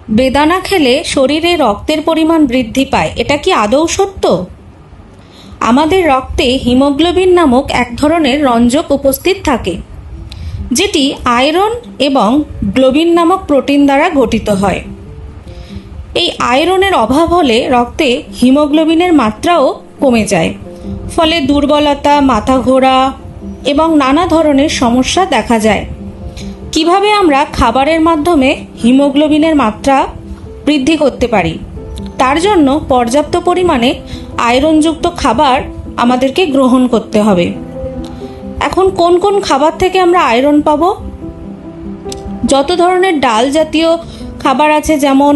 বেদানা খেলে শরীরে রক্তের পরিমাণ বৃদ্ধি পায়, এটা কি আদৌ সত্য? আমাদের রক্তে হিমোগ্লোবিন নামক এক ধরনের রঞ্জক উপস্থিত থাকে, যেটি আয়রন এবং গ্লোবিন নামক প্রোটিন দ্বারা গঠিত হয়। এই আয়রনের অভাব হলে রক্তে হিমোগ্লোবিনের মাত্রাও কমে যায়, ফলে দুর্বলতা, মাথা ঘোরা এবং নানা ধরনের সমস্যা দেখা যায়। কিভাবে আমরা খাবারের মাধ্যমে হিমোগ্লোবিনের মাত্রা বৃদ্ধি করতে পারি? তার জন্য পর্যাপ্ত পরিমাণে আয়রনযুক্ত খাবার আমাদেরকে গ্রহণ করতে হবে। এখন কোন কোন খাবার থেকে আমরা আয়রন পাবো? যত ধরনের ডাল জাতীয় খাবার আছে, যেমন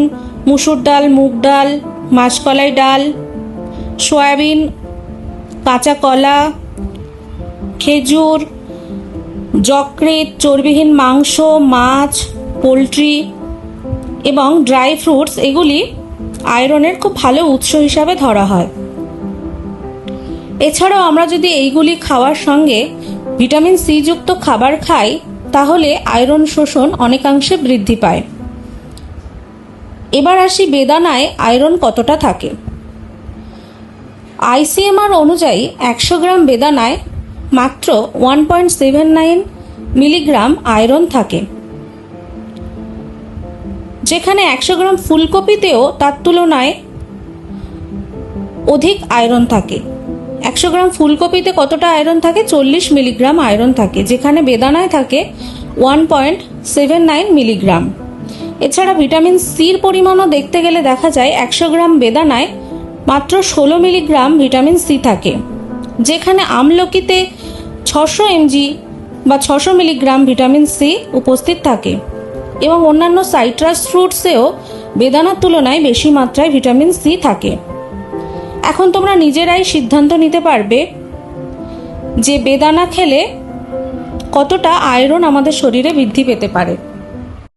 মুসুর ডাল, মুগ ডাল, মাসকলাই ডাল, সয়াবিন, কাঁচা কলা, খেজুর, যকৃৎ, চর্বিহীন মাংস, মাছ, পোলট্রি এবং ড্রাই ফ্রুটস, এগুলি আয়রনের খুব ভালো উৎস হিসাবে ধরা হয়। এছাড়াও আমরা যদি এইগুলি খাওয়ার সঙ্গে ভিটামিন সি যুক্ত খাবার খাই, তাহলে আয়রন শোষণ অনেকাংশে বৃদ্ধি পায়। এবার আসি বেদানায় আয়রন কতটা থাকে। আইসিএমআর অনুযায়ী 100 গ্রাম বেদানায় মাত্র 1.79 মিলিগ্রাম আয়রন থাকে, যেখানে 100 গ্রাম ফুলকপিতেও তার তুলনায় অধিক আয়রন থাকে। 100 গ্রাম ফুলকপিতে কতটা আয়রন থাকে? 40 মিলিগ্রাম আয়রন থাকে, যেখানে বেদানায় থাকে 1.79 মিলিগ্রাম। এছাড়া ভিটামিন সির পরিমাণও দেখতে গেলে দেখা যায় 100 গ্রাম বেদানায় মাত্র 16 মিলিগ্রাম ভিটামিন সি থাকে, যেখানে আমলকিতে 600 এমজি বা 600 মিলিগ্রাম ভিটামিন সি উপস্থিত থাকে এবং অন্যান্য সাইট্রাস ফ্রুটসেও বেদানার তুলনায় বেশি মাত্রায় ভিটামিন সি থাকে। এখন তোমরা নিজেরাই সিদ্ধান্ত নিতে পারবে যে বেদানা খেলে কতটা আয়রন আমাদের শরীরে বৃদ্ধি পেতে পারে।